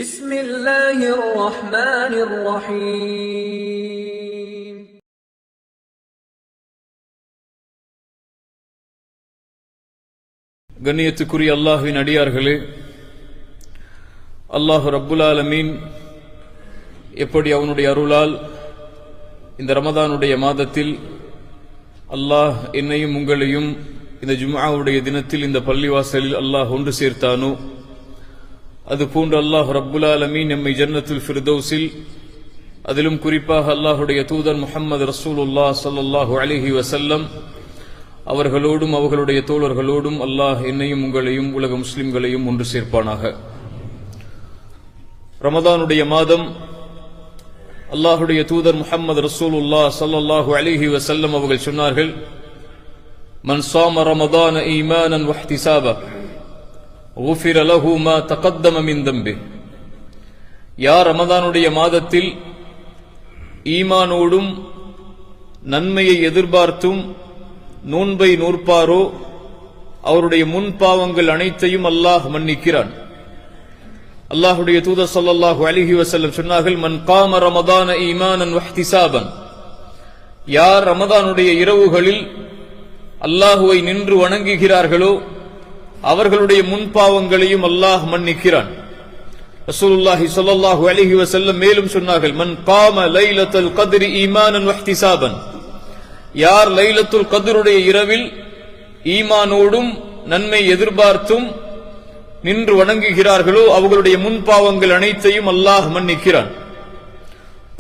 بسم الله الرحمن الرحيم கண்ணியத்துக்குரிய அல்லாஹ்வின் அடியார்களே, அல்லாஹ் ரப்புல் ஆலமீன் எப்படி அவனுடைய அருளால் இந்த ரமதானுடைய மாதத்தில் அல்லாஹ் என்னையும் உங்களையும் இந்த ஜும்ஆவுடைய தினத்தில் இந்த பள்ளிவாசலில் அல்லாஹ் ஒன்று சேர்த்தானோ, அதுபோன்று அல்லாஹ் ரப்புல் ஆலமீன் நம்மை ஜன்னத்துல் ஃபிர்தௌஸில், அதிலும் குறிப்பாக அல்லாஹுடைய தூதர் முஹம்மது ரசூலுல்லாஹ் ஸல்லல்லாஹு அலைஹி வஸல்லம் அவர்களோடும் அவர்களுடைய தோழர்களோடும் அல்லாஹ் என்னையும் உங்களையும் உலக முஸ்லிம்களையும் ஒன்று சேர்ப்பானாக. ரமதானுடைய மாதம் அல்லாஹுடைய தூதர் முஹம்மது ரசூலுல்லாஹ் ஸல்லல்லாஹு அலைஹி வஸல்லம் அவர்கள் சொன்னார்கள், மன் ஸாம ரமதான ஈமானன் வஹ்திசாபா குஃபிர லஹு மா தகத்தம மின் தம்பிஹ். யார் ரமதானுடைய மாதத்தில் ஈமானோடும் நன்மையை எதிர்பார்த்தும் நோன்பை நோற்பாரோ அவருடைய முன் பாவங்கள் அனைத்தையும் அல்லாஹ் மன்னிக்கிறான். அல்லாஹுடைய தூதர் ஸல்லல்லாஹு அலைஹி வஸல்லம் சொன்னார்கள், மன் காம ரமதான ஈமானன் வஹ்திசாபன். யார் ரமதானுடைய இரவுகளில் அல்லாஹுவை நின்று வணங்குகிறார்களோ அவர்களுடைய முன் பாவங்களையும் அல்லாஹ் மன்னிக்கிறான். ரசூலுல்லாஹி ஸல்லல்லாஹு அலைஹி வஸல்லம் மேலும் சொன்னார்கள், மன் காம லைலத்துல் கத்ரி ஈமானன் வஹ்திசாபன். யார் லைலத்துல் கத்ருடைய இரவில் ஈமானோடும் நன்மை எதிர்பார்த்தும் நின்று வணங்குகிறார்களோ அவர்களுடைய முன் பாவங்கள் அனைத்தையும் அல்லாஹ் மன்னிக்கிறான்.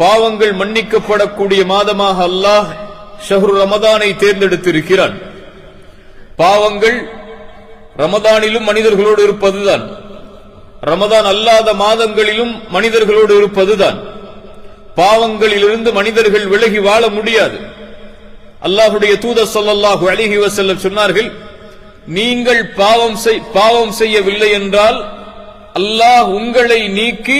பாவங்கள் மன்னிக்கப்படக்கூடிய மாதமாக அல்லாஹ் ஷஹ்ரு ரமதானை தேர்ந்தெடுத்திருக்கிறான். பாவங்கள் ரமதானிலும் மனிதர்களோடு இருப்பதுதான், ரமதான் அல்லாத மாதங்களிலும் மனிதர்களோடு இருப்பதுதான். பாவங்களிலிருந்து மனிதர்கள் விலகி வாழ முடியாது. அல்லாஹுடைய தூதர் ஸல்லல்லாஹு அலைஹி வஸல்லம் சொன்னார்கள், நீங்கள் பாவம் செய்யவில்லை என்றால் அல்லாஹ் உங்களை நீக்கி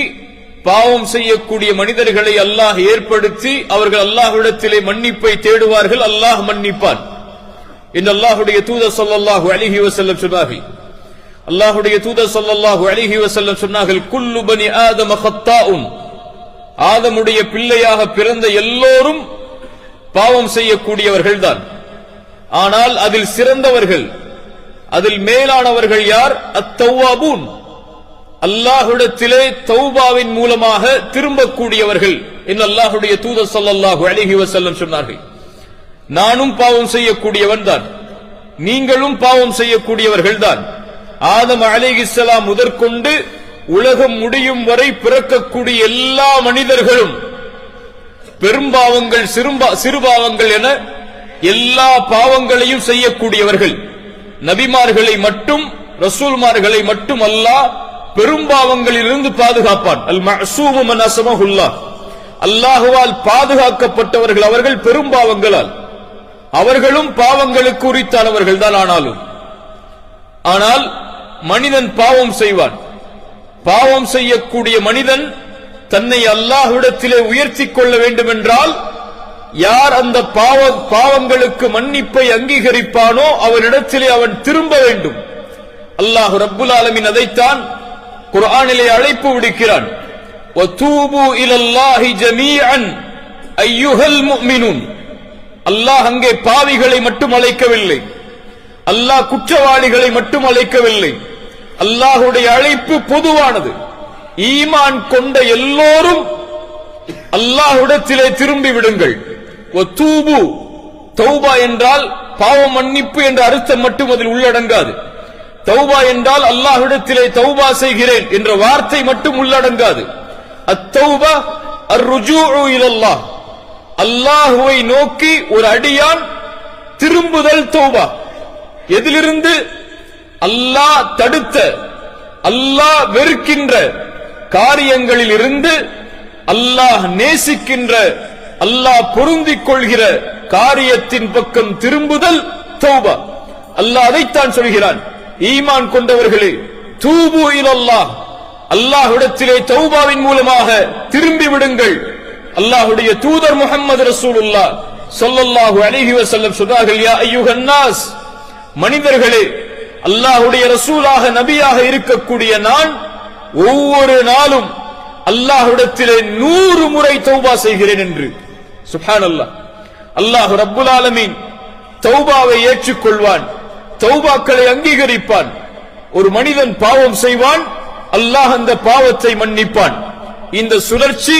பாவம் செய்யக்கூடிய மனிதர்களை அல்லாஹ் ஏற்படுத்தி அவர்கள் அல்லாஹ்விடத்திலே மன்னிப்பை தேடுவார்கள், அல்லாஹ் மன்னிப்பான் என்று அல்லாஹுடைய தூதர் ஸல்லல்லாஹு அலைஹி வஸல்லம் சொன்னார்கள். அல்லாஹுடைய தூதர் ஸல்லல்லாஹு அலைஹி வஸல்லம் சொன்னார்கள், குல்லு பனி ஆதம கத்தாஉன். ஆதமுடைய பிள்ளையாக பிறந்த எல்லோரும் பாவம் செய்யக்கூடியவர்கள்தான். ஆனால் அதில் சிறந்தவர்கள், அதில் மேலானவர்கள் யார்? அத்தவ்வாபூன். அல்லாஹ்விடத்திலே தௌபாவின் மூலமாக திரும்பக்கூடியவர்கள் என்று அல்லாஹுடைய தூதர் ஸல்லல்லாஹு அலைஹி வஸல்லம் சொன்னார்கள். நானும் பாவம் செய்யக்கூடியவன் தான், நீங்களும் பாவம் செய்யக்கூடியவர்கள் தான். ஆதம் அலைஹிஸ்ஸலாம் முதற்கொண்டு உலகம் முடியும் வரை பிறக்கக்கூடிய எல்லா மனிதர்களும் பெரும்பாவங்கள் சிறுபாவங்கள் என எல்லா பாவங்களையும் செய்யக்கூடியவர்கள். நபிமார்களை மட்டும் ரசூல்மார்களை மட்டும் அல்லாஹ் பெரும்பாவங்களிலிருந்து பாதுகாப்பான். அல் மஅசூமு மன் அஸமஹுல்லாஹ். அல்லாஹ்வால் பாதுகாக்கப்பட்டவர்கள் அவர்கள் பெரும்பாவங்களால். அவர்களும் பாவங்களுக்கு உரித்தானவர்கள் தான். ஆனால் மனிதன் பாவம் செய்வான். பாவம் செய்யக்கூடிய மனிதன் தன்னை அல்லாஹ்விடத்திலே உயர்த்திக் கொள்ள வேண்டும் என்றால் யார் அந்த பாவங்களுக்கு மன்னிப்பை அங்கீகரிப்பானோ அவனிடத்திலே அவன் திரும்ப வேண்டும். அல்லாஹ் ரப்புல் ஆலமீன் அதைத்தான் குர்ஆனிலே அழைப்பு விடுக்கிறான், வதூபு இலல்லாஹி ஜமீஅன் அய்யுஹல் முஃமினூன். அல்லாஹ் அங்கே பாவிகளை மட்டும் அழைக்கவில்லை, அல்லாஹ் குற்றவாளிகளை மட்டும் அழைக்கவில்லை. அல்லாஹுடைய அழைப்பு பொதுவானது. ஈமான் கொண்ட எல்லோரும் அல்லாஹ்விடத்திலே திரும்பி விடுங்கள். வதூபு, தௌபா என்றால் பாவ மன்னிப்பு என்ற அர்த்தம் மட்டும் அதில் உள்ளடங்காது. தௌபா என்றால் அல்லாஹ்விடத்திலே தௌபா செய்கிறேன் என்ற வார்த்தை மட்டும் உள்ளடங்காது. அத்தௌபா அர்ருஜூஉ இலல்லாஹ். அல்லாஹ்வை நோக்கி ஒரு அடியான் திரும்புதல் தௌபா. எதிலிருந்து? அல்லாஹ் தடுத்த, அல்லாஹ் வெறுக்கின்ற காரியங்களில் இருந்து அல்லாஹ் நேசிக்கின்ற, அல்லாஹ் பொருந்திக் கொள்கிற காரியத்தின் பக்கம் திரும்புதல் தௌபா. அல்லாஹ் அதைத்தான் சொல்கிறான், ஈமான் கொண்டவர்களே தூபு இலல்லாஹ், அல்லாஹ்விடத்திலே தௌபாவின் மூலமாக திரும்பி விடுங்கள். அல்லாஹ்வுடைய தூதர் முஹம்மது ரசூலுல்லாஹ் ஸல்லல்லாஹு அலைஹி வஸல்லம் சொன்னார்கள், யா அய்யுஹன் நாஸ், மனிதர்களே, அல்லாஹ்வுடைய ரசூலாக நபியாக இருக்கக்கூடிய நான் ஒவ்வொரு நாளும் அல்லாஹ்விடத்திலே 100 முறை தௌபா செய்கிறேன் என்று. சுப்ஹானல்லாஹ். அல்லாஹ் ரப்புல் ஆலமீன் தௌபாவை ஏற்றுக்கொள்வான், தௌபாக்களை அங்கீகரிப்பான். ஒரு மனிதன் பாவம் செய்வான், அல்லாஹ் அந்த பாவத்தை மன்னிப்பான். இந்த சுழற்சி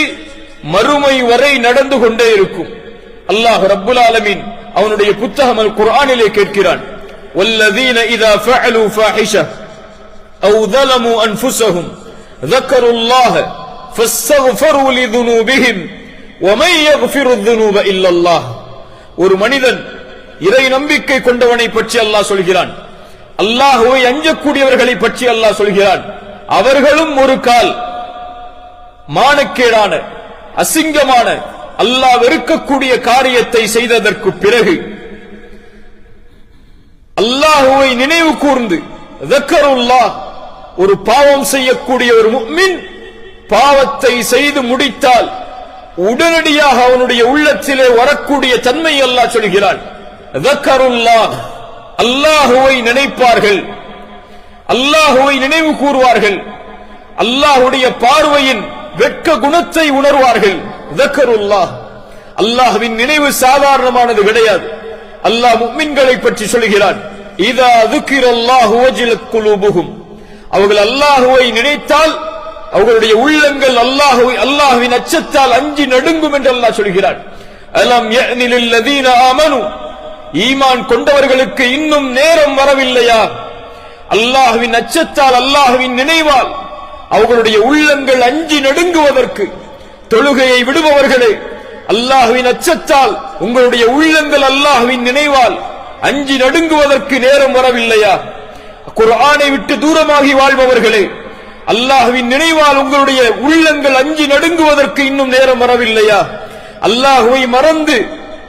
மறுமை வரை நடந்து கொண்டே இருக்கும். அல்லாஹ் ரப்புல் ஆலமீன் அவனுடைய புத்தகம் அல் குர்ஆனிலே கேட்கிறான், வல்லதீன இதா ஃபஅலு ஃபாஹிஷா அவ் ظلموا انفسهم ذكروا الله فاستغفروا لذنوبهم ومن يغفر الذنوب الا الله. ஒரு மனிதன் இறை நம்பிக்கை கொண்டவனை பற்றி அல்லாஹ் சொல்கிறான், அல்லாஹ்வை அஞ்சக்கூடியவர்களை பற்றி அல்லாஹ் சொல்கிறான். அவர்களும் ஒரு கால் மானக்கேடான அசிங்கமான அல்லாஹ் வெறுக்கக்கூடிய காரியத்தை செய்ததற்கு பிறகு அல்லாஹ்வை நினைவு கூர்ந்து ذكرுல்லாஹ், ஒரு பாவம் செய்யக்கூடிய ஒரு முஃமின் பாவத்தை செய்து முடித்தால் உடனடியாக அவனுடைய உள்ளத்திலே வரக்கூடிய தன்மை அல்லாஹ் சொல்கிறான். ذكرுல்லாஹ், அல்லாஹ்வை நினைப்பார்கள், அல்லாஹ்வை நினைவு கூறுவார்கள், அல்லாஹ்வுடைய பார்வையின் வெட்க குணத்தை உணர்வார்கள். ذكرுல்லாஹ், அல்லாஹ்வின் நினைவு சாதாரணமானது கிடையாது. அல்லாஹ் முஃமின்களை பற்றி சொல்கிறான், இதா ذكرல்லாஹு வஜிலத் குலூபுஹும், அவர்கள் அல்லாஹ்வை நினைத்தால் அவர்களுடைய உள்ளங்கள் அல்லாஹ்வின் அச்சத்தால் அஞ்சி நடுங்கும் என்று அல்லாஹ் சொல்கிறான். அலம் யஅனி லில்லதீன ஆமனு, ஈமான் கொண்டவர்களுக்கு இன்னும் நேரம் வரவில்லையா? அல்லாஹ்வின் அச்சத்தால் அல்லாஹ்வின் நினைவால் அவர்களுடைய உள்ளங்கள் அஞ்சி நடுங்குவதற்கு. தொழுகையை விடுபவர்களே, அல்லாஹ்வின் அச்சத்தால் உங்களுடைய உள்ளங்கள் அல்லாஹ்வின் நினைவால் அஞ்சி நடுங்குவதற்கு நேரம் வரவில்லையா? குர்ஆனை விட்டு தூரமாகி வாழ்பவர்களே, அல்லாஹ்வின் நினைவால் உங்களுடைய உள்ளங்கள் அஞ்சி நடுங்குவதற்கு இன்னும் நேரம் வரவில்லையா? அல்லாஹ்வை மறந்து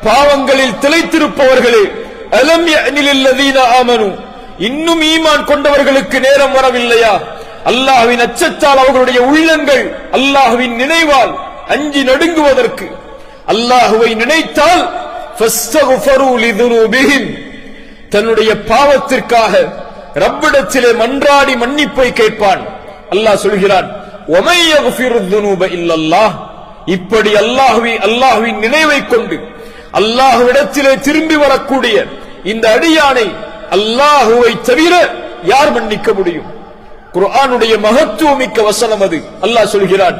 பாவங்களில் திளைத்திருப்பவர்களே, அலம் யஅனி லில்லதீன ஆமனு, இன்னும் ஈமான் கொண்டவர்களுக்கு நேரம் வரவில்லையா? அல்லாஹ்வின் அச்சத்தால் அவர்களுடைய உள்ளங்கள் அல்லாஹ்வின் நினைவால் அஞ்சி நடுங்குவதற்கு. அல்லாஹ்வை நினைத்தால் ஃபஸ்தக்ஃபரு லிதுனூபிஹிம், தன்னுடைய பாவத்திற்காக ரப்பிடத்திலே மன்றாடி மன்னிப்பை கேட்பான். அல்லாஹ் சொல்கிறான், வமை யக்ஃபிரு ذுனூப இல்லல்லாஹ், இப்படி அல்லாஹ்வின் நினைவை கொண்டு அல்லாஹ்விடத்திலே திரும்பி வரக்கூடிய இந்த அடியானை அல்லாஹ்வை தவிர யார் மன்னிக்க முடியும்? குர்ஆனுடைய மகத்துவமிக்க வசனம் அது. அல்லாஹ் சொல்கிறான்,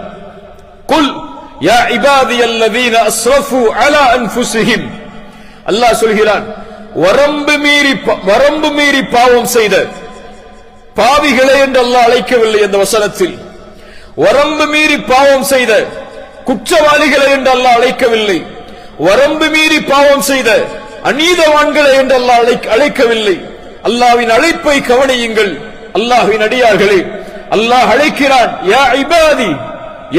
குல் யா இபாதியல்லதீன அஸ்ரஃபு அலா அன்ஃபுஸிஹிம், அல்லாஹ் சொல்கிறான், வரம்பு மீறி பாவம் செய்த பாவிகளே என்று அல்லாஹ் அழைக்கவில்லை. அந்த வசனத்தில் வரம்பு மீறி பாவம் செய்த குற்றவாளிகளை என்று அல்லாஹ் அழைக்கவில்லை. வரம்பு மீறி பாவம் செய்த அநீதவான்களை என்று அல்லாஹ் அழைக்கவில்லை. அல்லாஹ்வின் அழைப்பை கவனியுங்கள். அல்லாஹ்வின் அடியார்களே, அல்லாஹ் அழைக்கிறான், யா இபாதி,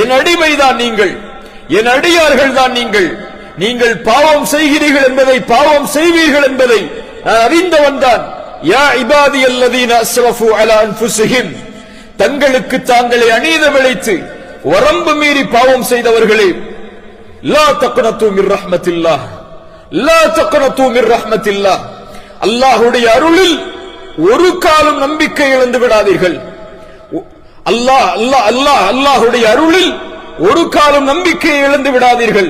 என் அடிமைதான் நீங்கள், என் அடியார்கள் தான் நீங்கள். நீங்கள் பாவம் செய்கிறீர்கள் என்பதை, பாவம் செய்வீர்கள் என்பதை நான் அறிந்தவன் தான். யா இபாதியல்லதீன அஸ்ரஃபு அலா அன்ஃபுஸிஹிம், தங்களுக்கு தாங்களே அநீதம் இழைத்து வரம்பு மீறி பாவம் செய்தவர்களே, லா தக்னது மிர் ரஹ்மத்தில்லாஹ், லா தக்னது மிர் ரஹ்மத்தில்லாஹ், அல்லாஹ்வுடைய அருளில் ஒரு காலம் நம்பிக்கை இழந்து விடாதீர்கள். அல்லாஹ்வுடைய அருளில் ஒரு காலம் நம்பிக்கையை இழந்து விடாதீர்கள்.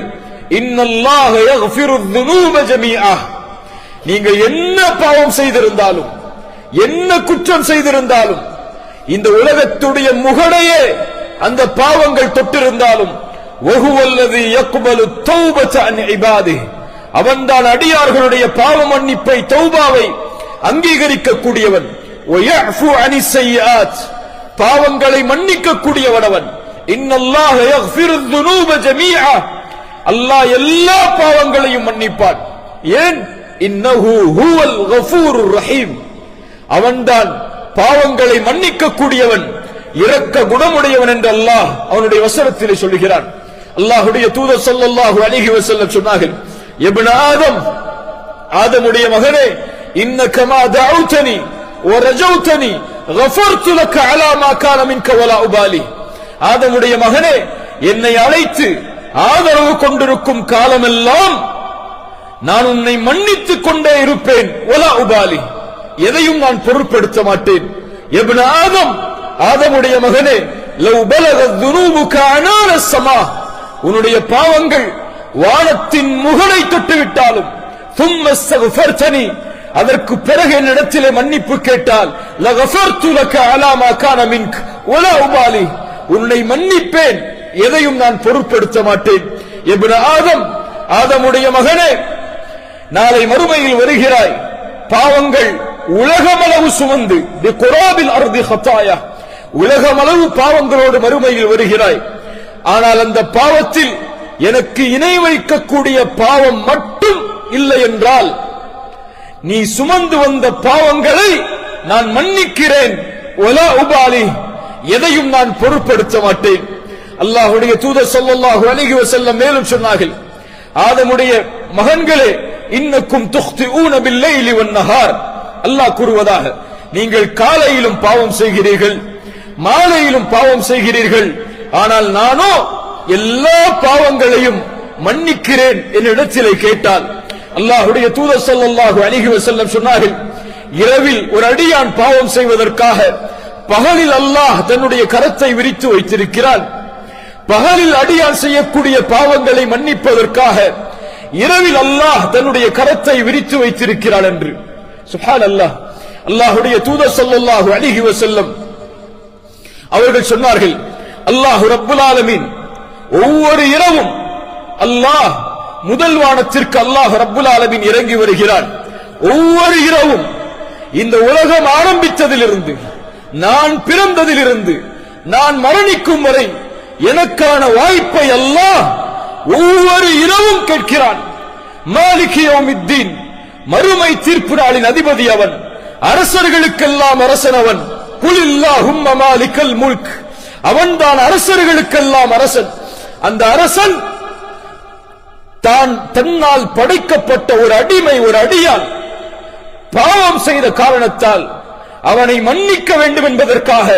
இன்னல்லாஹ யக்ஃபிரு ذுனூப ஜமீஆ, நீங்கள் என்ன பாவம் செய்திருந்தாலும், என்ன குற்றம் செய்திருந்தாலும், இந்த உலகத்துடைய முகடையே அந்த பாவங்கள் தொட்டிருந்தாலும், வஹுவல்லதி யக்பலு தௌபத அன் இபாதிஹி, அவன்தான் அடியார்களுடைய பாவ மன்னிப்பை, தௌபாவை அங்கீகரிக்க கூடியவன். வயஃபு அனிஸ் ஸய்யிஆத், பாவங்களை மன்னிக்க கூடியவன். இன்னல்லாஹ யக்ஃபிரு ذுனூப ஜமீஆ, அல்லாஹ் எல்லா பாவங்களையும் மன்னிப்பான். ஏன்? இன்னஹு ஹுவல் கஃபூருர் ரஹீம், அவன்தான் பாவங்களை மன்னிக்க கூடியவன், இரக்க குணமுடையவன் என்று அல்லாஹ் அவனுடைய வசனத்திலே சொல்கிறான். அல்லாஹ்வுடைய தூதர் ஸல்லல்லாஹு அலைஹி வஸல்லம் சொன்னார்கள், இப்னு ஆதம், ஆதமுடைய மகனே, இன்னக மா தஅவுதனி வ ரஜௌதனி கஃபர்து லக அலா மா கான மின்க வலா உபாலி, ஆதமுடைய மகனே, என்னை அழைத்து ஆதரவு கொண்டிருக்கும் காலமெல்லாம் நான் உன்னை மன்னித்துக் கொண்டே இருப்பேன். வலா உபாலி, எதையும் நான் பொருட்படுத்த மாட்டேன். இப்னு ஆதம், ஆதமுடைய மகனே, லவ் பலகத் ذنوبك عنان السماء, உன்னுடைய பாவங்கள் வானத்தின் முகடை தொட்டுவிட்டாலும், ثم استغفرتني, அதற்கு பிறகு என்னிடத்திலே மன்னிப்பு கேட்டால், لغفرت لك على ما كان منك ولا أبالي, உன்னை மன்னிப்பேன், எதையும் நான் பொருட்படுத்த மாட்டேன். இப்னு ஆதம், ஆதமுடைய மகனே, நாளை மறுமையில் வருகிறாய், பாவங்கள் உலகமளவு சுமந்து, பிகுராபில் அர்தி ஹதாயா, உலகமளவு பாவங்களோடு மறுமையில் வருகிறாய். ஆனால் அந்த பாவத்தில் எனக்கு இணை வைக்கக்கூடிய பாவம் மட்டும் இல்லை என்றால், நீ சுமந்து வந்த பாவங்களை நான் மன்னிக்கிறேன். வலா உபாலி, எதையும் நான் பொருட்படுத்த மாட்டேன். அல்லாஹ்வுடைய தூதர் ஸல்லல்லாஹு அலைஹி வஸல்லம் மேலும் சொன்னார்கள், ஆதமுடைய மகன்களே, இன்னக்கும் துக்திஊன பில்லைலி வன்னஹார், அல்லாஹ் கூறுவதாக, நீங்கள் காலையிலும் பாவம் செய்கிறீர்கள், மாலையிலும் பாவம் செய்கிறீர்கள், ஆனால் நானோ எல்லா பாவங்களையும் மன்னிக்கிறேன் என்னிடத்திலே கேட்டால். அல்லாஹ்வுடைய தூதர் ஸல்லல்லாஹு அலைஹி வஸல்லம் சொன்னார்கள், இரவில் ஒரு அடியான் பாவம் செய்வதற்காக பகலில் அல்லாஹ் தன்னுடைய கரத்தை விரித்து வைத்திருக்கிறான். பகலில் அடியான் செய்யக்கூடிய பாவங்களை மன்னிப்பதற்காக இரவில் அல்லாஹ் தன்னுடைய கரத்தை விரித்து வைத்திருக்கிறான் என்று. சுப்ஹானல்லாஹ். அல்லாஹ்வுடைய தூதர் ஸல்லல்லாஹு அலைஹி வஸல்லம் அவர்கள் சொன்னார்கள், அல்லாஹ் ரப்புல் ஆலமீன் ஒவ்வொரு இரவும் அல்லாஹ் முதல் வானத்திற்கு அல்லாஹ் ரப்புல் ஆலமீன் இறங்கி வருகிறான். ஒவ்வொரு இரவும் இந்த உலகம் ஆரம்பித்ததிலிருந்து, நான் பிறந்ததிலிருந்து, நான் மரணிக்கும் வரை எனக்கான வாய்ப்பை அல்லாஹ் ஒவ்வொரு இரவும் கேட்கிறான். மாலிகி யௌமித்தீன், மறுமை தீர்ப்பு நாளின் அதிபதி அவன், அரசர்களுக்கெல்லாம் அரசன் அவன். குலில்லாஹும்ம மாலிகல் முல்க், அவன்தான் அரசர்களுக்கெல்லாம் அரசன். அந்த அரசன் தான் தன்னால் படைக்கப்பட்ட ஒரு அடிமை, ஒரு அடியான் பாவம் செய்த காரணத்தால் அவனை மன்னிக்க வேண்டும் என்பதற்காக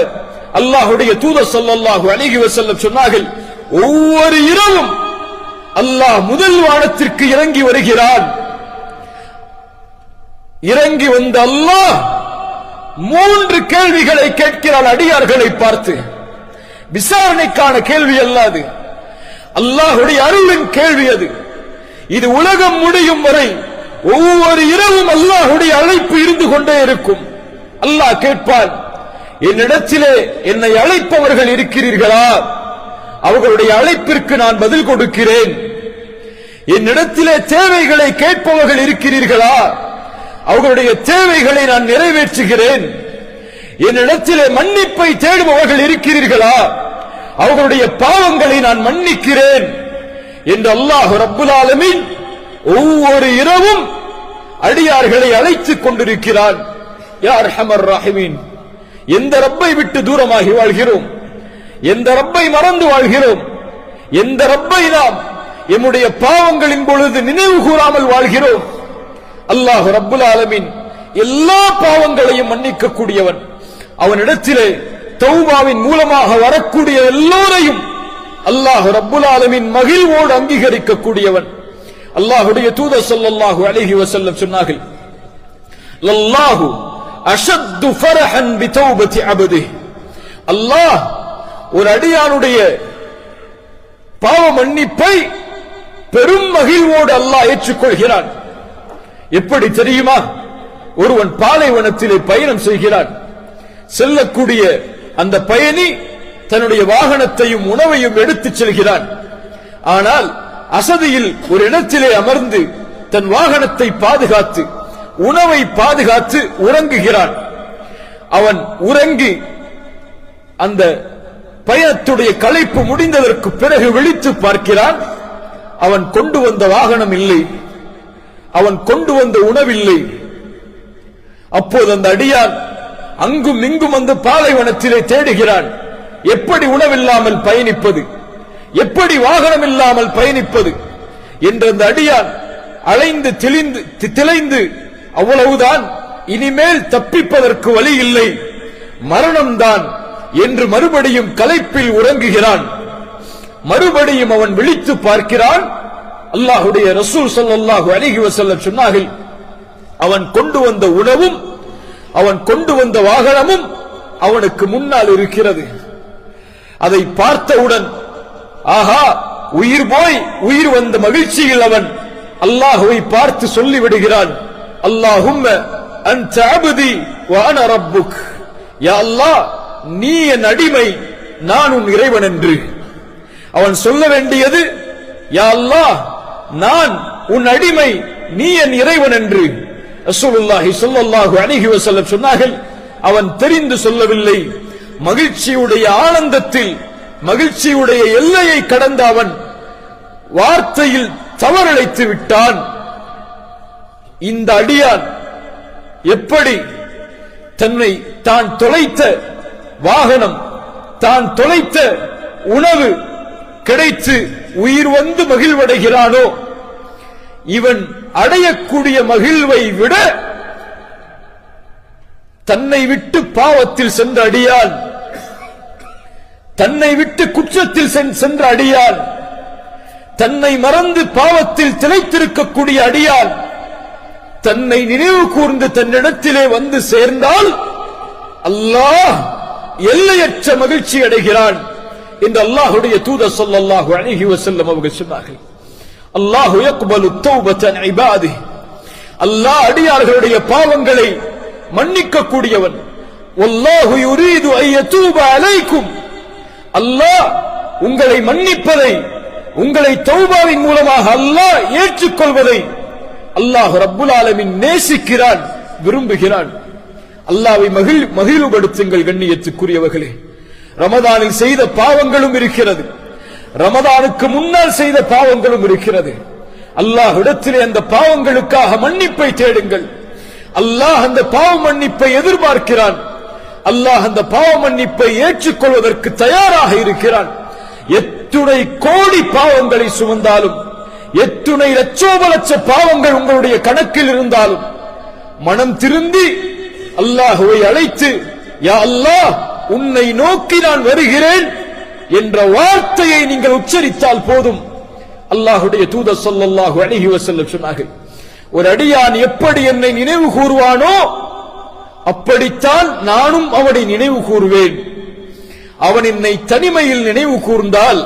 அல்லாஹ்வுடைய தூதர் ஸல்லல்லாஹு அலைஹி வஸல்லம் சொன்னார்கள், ஒவ்வொரு இரவும் அல்லாஹ் முதல் வானத்திற்கு இறங்கி வருகிறான். இறங்கி வந்த அல்லாஹ் 3 கேள்விகளை கேட்கிறான் அடியார்களை பார்த்து. விசாரணைக்கான கேள்வி அல்லாது, அல்லாஹ்வுடைய அருளின் கேள்வி அது. இது உலகம் முடியும் வரை ஒவ்வொரு இரவும் அல்லாஹ்வுடைய அழைப்பு இருந்து கொண்டே இருக்கும். அல்லாஹ் கேட்பான், என்னிடத்திலே என்னை அழைப்பவர்கள் இருக்கிறீர்களா? அவர்களுடைய அழைப்பிற்கு நான் பதில் கொடுக்கிறேன். என்னிடத்திலே தேவைகளை கேட்பவர்கள் இருக்கிறீர்களா? அவர்களுடைய தேவைகளை நான் நிறைவேற்றுகிறேன். என்னிடத்திலே மன்னிப்பை தேடுபவர்கள் இருக்கிறீர்களா? அவர்களுடைய பாவங்களை நான் மன்னிக்கிறேன் என்று அல்லாஹ் ரப்புல் ஆலமீன் ஒவ்வொரு இரவும் அடியார்களை அழைத்துக் கொண்டிருக்கிறான். யா அர்ஹமர் ராஹிமீன், எந்த ரப்பை விட்டு தூரமாகி வாழ்கிறோம்? எந்த ரப்பை மறந்து வாழ்கிறோம்? எந்த ரப்பை நாம் எம்முடைய பாவங்களின் பொழுது நினைவு கூறாமல் வாழ்கிறோம்? அல்லாஹ் ரப்புல் ஆலமீன் எல்லா பாவங்களையும் மன்னிக்க கூடியவன். அவனிடத்திலே தௌபாவின் மூலமாக வரக்கூடிய எல்லோரையும் அல்லாஹ் ரப்புல் ஆலமீன் மகிழ்வோடு அங்கீகரிக்க கூடியவன். அல்லாஹ்வுடைய தூதர் ஸல்லல்லாஹு அலைஹி வஸல்லம் சொன்னார்கள், லல்லாஹு அஷத்து ஃபரஹன் பிதௌபதி அப்திஹி, அல்லாஹ் ஒரு அடியானுடைய பாவ மன்னிப்பை பெரும் மகிழ்வோடு அல்லாஹ் ஏற்றுக்கொள்கிறான். எப்படி தெரியுமா? ஒருவன் பாலைவனத்திலே பயணம் செய்கிறான். செல்லக்கூடிய அந்த பயணி தன்னுடைய வாகனத்தையும் உணவையும் எடுத்துச் செல்கிறான். ஆனால் அசதியில் ஒரு இடத்திலே அமர்ந்து தன் வாகனத்தை பாதுகாத்து உணவை பாதுகாத்து உறங்குகிறான். அவன் உறங்கி அந்த பயணத்துடைய களைப்பு முடிந்ததற்கு பிறகு விழித்து பார்க்கிறான். அவன் கொண்டு வந்த வாகனம் இல்லை, அவன் கொண்டு வந்த உணவில்லை. அப்போது அந்த அடியான் அங்கும் இங்கும் வந்து பாலைவனத்திலே தேடுகிறான். எப்படி உணவில்லாமல் பயணிப்பது, எப்படி வாகனம் இல்லாமல் பயணிப்பது என்ற அந்த அடியான் அலைந்து திளைந்து அவ்வளவுதான், இனிமேல் தப்பிப்பதற்கு வழி இல்லை, மரணம்தான் என்று மறுபடியும் களைப்பில் உறங்குகிறான். மறுபடியும் அவன் விழித்து பார்க்கிறான். அல்லாஹ்வுடைய ரசூல் ஸல்லல்லாஹு அலைஹி வஸல்லம் சொன்னார்கள், அவன் கொண்டு வந்த உணவும் அவன் கொண்டு வந்த வாகனமும் அவனுக்கு முன்னால் இருக்கிறது. அதை பார்த்தவுடன் ஆஹா, உயிர் போய் உயிர் வந்த மகிழ்ச்சியில் அவன் அல்லாஹ்வை பார்த்து சொல்லிவிடுகிறான், அல்லாஹும்ம அன்த அப்தி வ அன ரப்புக். யா அல்லாஹ், நீ என் அடிமை, நான் உன் இறைவன் என்று. அவன் சொல்ல வேண்டியது, யா அல்லாஹ், நான் உன் அடிமை, நீ என் இறைவன் என்று. ரசூலுல்லாஹி ஸல்லல்லாஹு அலைஹி வஸல்லம் சொன்னார்கள், அவன் தெரிந்து சொல்லவில்லை. மகிழ்ச்சியுடைய ஆனந்தத்தில் மகிழ்ச்சியுடைய எல்லையை கடந்த அவன் வார்த்தையில் தவறிழைத்து விட்டான். இந்த அடியான் எப்படி தன்னை தான் தொலைத்த வாகனம், தான் தொலைத்த உணவு கிடைத்து உயிர் வந்து மகிழ்வடைகிறானோ, இவன் அடையக்கூடிய மகிழ்வை விட தன்னை விட்டு பாவத்தில் சென்ற அடியான், தன்னை விட்டு குற்றத்தில் சென்ற அடியான், தன்னை மறந்து பாவத்தில் திளைத்திருக்கக்கூடிய அடியான் தன்னை நினைவு கூர்ந்து தன்னிடத்திலே வந்து சேர்ந்தால் அல்லாஹ் எல்லையற்ற மகிழ்ச்சி அடைகிறான் என்று அல்லாஹ்வுடைய தூதர் ஸல்லல்லாஹு அலைஹி வஸல்லம் அவர்கள் சொன்னார்கள். அல்லாஹ் யக்பலு தௌபத அன் இபாதிஹி, அல்லாஹ் அடியார்களுடைய பாவங்களை மன்னிக்க கூடியவன். வல்லாஹு யுரீது அன் யதூப அலைக்கும், அல்லாஹ் உங்களை மன்னிப்பதை, உங்களை தௌபாவின் மூலமாக அல்லாஹ் ஏற்றுக்கொள்வதை அல்லாஹ் ரப்புல் ஆலமீன் நேசிக்கிறான், விரும்புகிறான். அல்லாஹ்வை மகிழ்வுபடுத்துங்கள் கண்ணியத்துக்குரியவர்களே. ரமதானில் செய்த பாவங்களும் இருக்கிறது, ரமதானுக்கு முன்னால் செய்த பாவங்களும் இருக்கிறது. அல்லாஹ்விடத்திலே அந்த பாவங்களுக்காக மன்னிப்பை தேடுங்கள். அல்லாஹ் அந்த பாவ மன்னிப்பை எதிர்பார்க்கிறான். அல்லாஹ் அந்த பாவ மன்னிப்பை ஏற்றுக்கொள்வதற்கு தயாராக இருக்கிறான். எத்துணை கோடி பாவங்களை சுமந்தாலும், எத்துணை லட்சோப லட்ச பாவங்கள் உங்களுடைய கணக்கில் இருந்தாலும், மனம் திருந்தி அல்லாஹ்வை அழைத்து, யா அல்லாஹ், உன்னை நோக்கி நான் வருகிறேன் என்ற வார்த்தையை நீங்கள் உச்சரித்தால் போதும். அல்லாஹ்வுடைய தூதர் ஸல்லல்லாஹு அலைஹி வஸல்லம் சொன்னார்கள், ஒரு அடியான் எப்படி என்னை நினைவு கூறுவானோ அப்படித்தான் நானும் அவனை நினைவு கூறுவேன். அவன் என்னை தனிமையில் நினைவு கூர்ந்தால்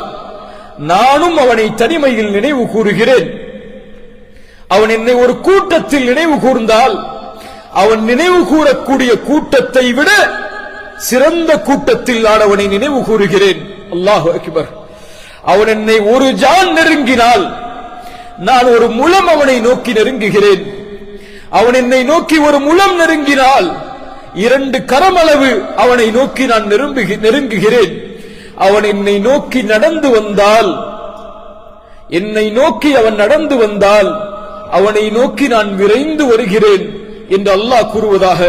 நானும் அவனை தனிமையில் நினைவு கூறுகிறேன். அவன் என்னை ஒரு கூட்டத்தில் நினைவு கூர்ந்தால் அவன் நினைவு கூறக்கூடிய கூட்டத்தை விட சிறந்த கூட்டத்தில் நான் அவனை நினைவு கூறுகிறேன். அல்லாஹு அக்பர். அவன் என்னை ஒரு ஜான் நெருங்கினால் நான் ஒரு முழம் அவனை நோக்கி நெருங்குகிறேன். அவன் என்னை நோக்கி ஒரு முழம் நெருங்கினால் 2 கரமளவு அவனை நோக்கி நான் நெருங்குகிறேன். அவன் என்னை நோக்கி நடந்து வந்தால், என்னை நோக்கி அவன் நடந்து வந்தால் அவனை நோக்கி நான் விரைந்து வருகிறேன் என்று அல்லாஹ் கூறுவதாக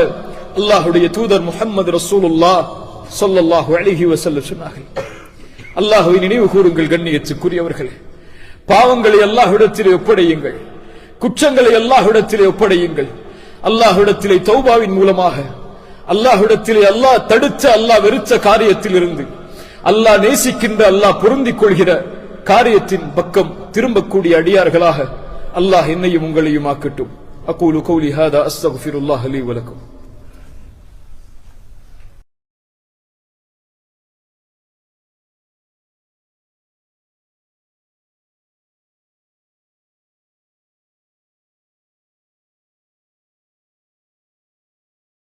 அல்லாஹ்வுடைய தூதர் முஹம்மது ரசூலுல்லாஹ் ஸல்லல்லாஹு அலைஹி வஸல்லம் சொன்னார்கள். அல்லாஹ்வை நினைவு கூறுங்கள் கண்ணியத்துக்குரியவர்களே. பாவங்களை அல்லாஹ்விடத்திலே ஒப்படையுங்கள், குற்றங்களை அல்லாஹ்விடத்திலே ஒப்படையுங்கள். அல்லாஹ்விடத்திலே தௌபாவின் மூலமாக அல்லாஹ்விடத்திலே அல்லாஹ் தடுத்த, அல்லாஹ் வெறுத்த காரியத்தில் இருந்து அல்லாஹ் நேசிக்கின்ற, அல்லாஹ் பொருந்திக் கொள்கிற காரியத்தின் பக்கம் திரும்பக்கூடிய அடியார்களாக அல்லாஹ் என்னையும் உங்களையும் ஆக்கட்டும். அகூலு கௌலி ஹாதா அஸ்தக்ஃபிருல்லாஹ் லீ வ லக்கும்.